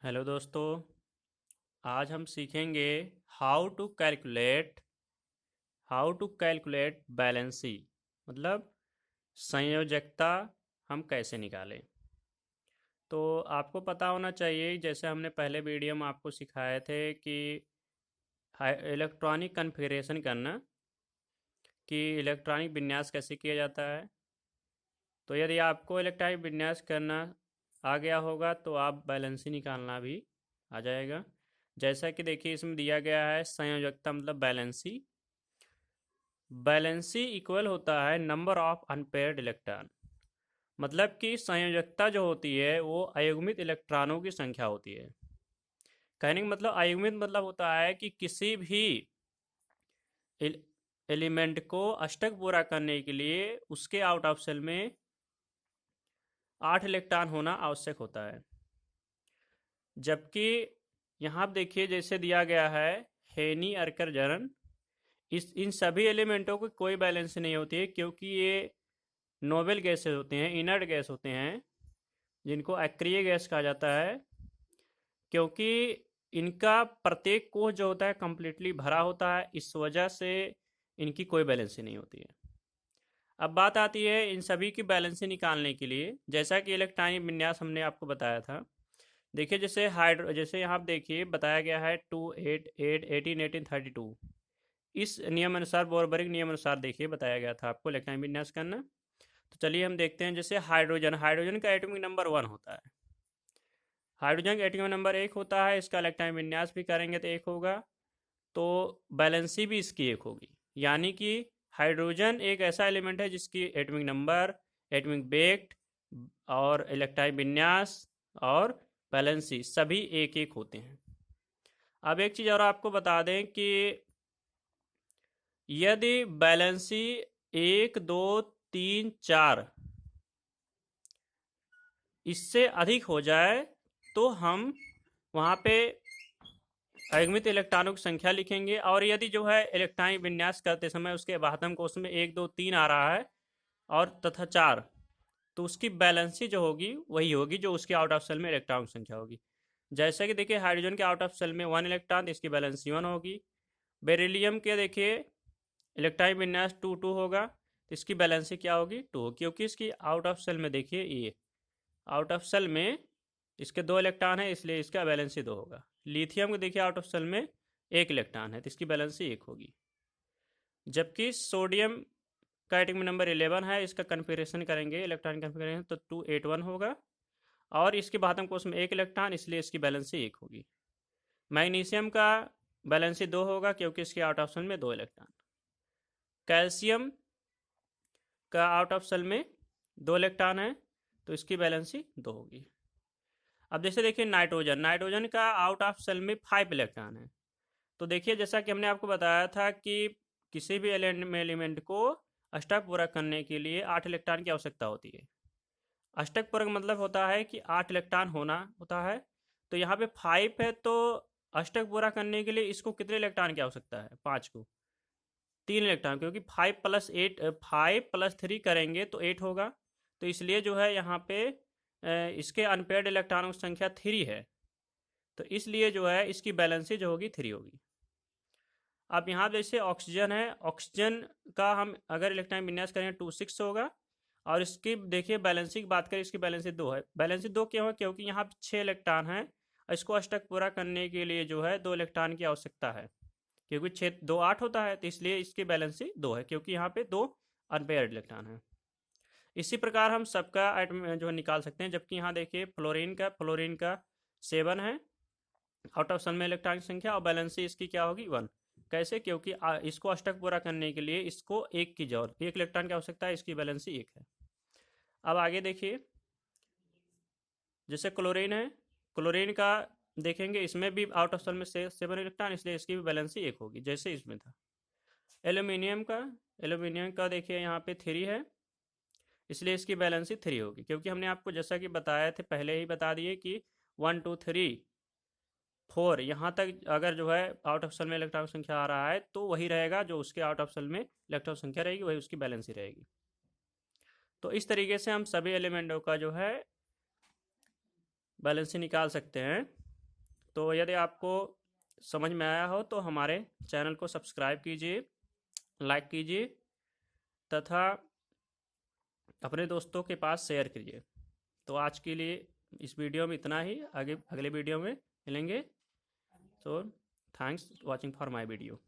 Hello दोस्तों। आज हम सीखेंगे हाउ टू कैलकुलेट बैलेंसी, मतलब संयोजकता हम कैसे निकालें। तो आपको पता होना चाहिए, जैसे हमने पहले वीडियो में आपको सिखाए थे कि इलेक्ट्रॉनिक कॉन्फ़िगरेशन करना, कि इलेक्ट्रॉनिक विन्यास कैसे किया जाता है। तो यदि आपको इलेक्ट्रॉनिक विन्यास करना आ गया होगा तो आप बैलेंसी निकालना भी आ जाएगा। जैसा कि देखिए इसमें दिया गया है संयोजकता मतलब बैलेंसी। बैलेंसी इक्वल होता है नंबर ऑफ अनपेयर्ड इलेक्ट्रॉन, मतलब कि संयोजकता जो होती है वो अयुग्मित इलेक्ट्रॉनों की संख्या होती है। कहने का मतलब अयुग्मित मतलब होता है कि किसी भी एलिमेंट को अष्टक पूरा करने के लिए उसके आउट ऑफ सेल में 8 इलेक्ट्रॉन होना आवश्यक होता है। जबकि यहाँ आप देखिए जैसे दिया गया है हेनी अर्कर जरन, इस इन सभी एलिमेंटों की कोई बैलेंस नहीं होती है, क्योंकि ये नोबेल गैसेज होते हैं, इनर्ट गैस होते हैं, जिनको अक्रिय गैस कहा जाता है। क्योंकि इनका प्रत्येक कोष जो होता है कंप्लीटली भरा होता है, इस वजह से इनकी कोई बैलेंसी नहीं होती है। अब बात आती है इन सभी की बैलेंसी निकालने के लिए, जैसा कि इलेक्ट्रॉनिक विन्यास हमने आपको बताया था। देखिए जैसे यहाँ आप देखिए बताया गया है 2 8 8 18 18 32। इस नियम अनुसार, बोरबरिक नियम अनुसार देखिए बताया गया था आपको इलेक्ट्रॉनिक विन्यास करना। तो चलिए हम देखते हैं। जैसे हाइड्रोजन का एटॉमिक नंबर 1 होता है। हाइड्रोजन का एटॉमिक नंबर 1 होता है, इसका इलेक्ट्रॉनिक विन्यास भी करेंगे तो 1 होगा। तो बैलेंसी भी इसकी 1 होगी। यानी कि हाइड्रोजन एक ऐसा एलिमेंट है जिसकी एटॉमिक नंबर, एटॉमिक वेट और इलेक्ट्रॉनिक विन्यास और बैलेंसी सभी 1 1 होते हैं। अब एक चीज़ और आपको बता दें कि यदि बैलेंसी 1 2 3 4 इससे अधिक हो जाए तो हम वहाँ पे अयुग्मित इलेक्ट्रॉनों की संख्या लिखेंगे। और यदि जो है इलेक्ट्रॉनिक विन्यास करते समय उसके बाह्यतम कोष में 1 2 3 आ रहा है और तथा 4, तो उसकी बैलेंसी जो होगी वही होगी जो उसके आउट ऑफ सेल में इलेक्ट्रॉन की संख्या होगी। जैसे कि देखिए हाइड्रोजन के आउट ऑफ सेल में 1 इलेक्ट्रॉन, तो इसकी बैलेंसी 1 होगी। बेरिलियम के देखिए इलेक्ट्रॉनिक विन्यास 2 2 होगा, तो इसकी बैलेंसी क्या होगी 2 होगी, क्योंकि इसकी आउट ऑफ सेल में देखिए ये आउट ऑफ सेल में इसके 2 इलेक्ट्रॉन है, इसलिए इसका बैलेंसी 2 होगा। लिथियम को देखिए आउट ऑफ सेल में 1 इलेक्ट्रॉन है, तो इसकी बैलेंसी 1 होगी। जबकि सोडियम का एटॉमिक नंबर 11 है, इसका कन्फिग्रेशन करेंगे इलेक्ट्रॉन कन्फिग्रेशन तो 281 होगा। और इसके बाह्यतम कोष में 1 इलेक्ट्रॉन, इसलिए इसकी बैलेंसी 1 होगी। मैग्नीशियम का बैलेंसी 2 होगा, क्योंकि इसके आउट ऑफ सेल में 2 इलेक्ट्रॉन। कैल्शियम का आउट ऑफ सेल में 2 इलेक्ट्रॉन है, तो इसकी बैलेंसी 2 होगी। अब जैसे देखिए नाइट्रोजन का आउट ऑफ सेल में 5 इलेक्ट्रॉन है। तो देखिए जैसा कि हमने आपको बताया था कि किसी भी एलिमेंट को अष्टक पूरक करने के लिए 8 इलेक्ट्रॉन की आवश्यकता होती है। अष्टक पूरक मतलब होता है कि 8 इलेक्ट्रॉन होना होता है। तो यहाँ पे 5 है, तो अष्टक पूरा करने के लिए इसको कितने इलेक्ट्रॉन की आवश्यकता है? 5 को 3 इलेक्ट्रॉन, क्योंकि 5 + 3 करेंगे तो 8 होगा। तो इसलिए जो है यहाँ पे इसके अनपेयर्ड इलेक्ट्रॉनों की संख्या 3 है, तो इसलिए जो है इसकी बैलेंसी जो होगी 3 होगी। अब यहाँ जैसे ऑक्सीजन है, ऑक्सीजन का हम अगर इलेक्ट्रॉन विन्यास करें 2 6 होगा। और इसकी देखिए बैलेंसी की बात करें, इसकी बैलेंसी 2 है। बैलेंसी 2 क्यों है? क्योंकि यहाँ पे 6 इलेक्ट्रॉन है, इसको अष्टक पूरा करने के लिए जो है 2 इलेक्ट्रॉन की आवश्यकता है। क्योंकि 6 2 8 होता है, तो इसलिए इसकी बैलेंसी 2 है, क्योंकि यहाँ पे 2 अनपेयर्ड इलेक्ट्रॉन है। इसी प्रकार हम सबका आइटम जो निकाल सकते हैं। जबकि यहाँ देखिए फ्लोरीन का 7 है आउट ऑफ सन में इलेक्ट्रॉन की संख्या, और बैलेंसी इसकी क्या होगी 1। कैसे? क्योंकि इसको अष्टक पूरा करने के लिए इसको 1 की जरूरत, 1 इलेक्ट्रॉन की आवश्यकता है, इसकी बैलेंसी 1 है। अब आगे देखिए जैसे क्लोरीन है, क्लोरीन का देखेंगे इसमें भी आउट ऑफ सन में 7 इलेक्ट्रॉन, इसलिए इसकी भी बैलेंसी 1 होगी जैसे इसमें था। एल्यूमिनियम का देखिए यहाँ पे 3 है, इसलिए इसकी बैलेंसी 3 होगी। क्योंकि हमने आपको जैसा कि बताया थे, पहले ही बता दिए कि 1 2 3 4 यहाँ तक अगर जो है आउट ऑफ सेल में इलेक्ट्रॉन संख्या आ रहा है तो वही रहेगा जो उसके आउट ऑफ सेल में इलेक्ट्रॉन संख्या रहेगी, वही उसकी बैलेंसी रहेगी। तो इस तरीके से हम सभी एलिमेंटों का जो है बैलेंसी निकाल सकते हैं। तो यदि आपको समझ में आया हो तो हमारे चैनल को सब्सक्राइब कीजिए, लाइक कीजिए तथा अपने दोस्तों के पास शेयर कीजिए। तो आज के लिए इस वीडियो में इतना ही, आगे अगले वीडियो में मिलेंगे। तो thanks watching for my video.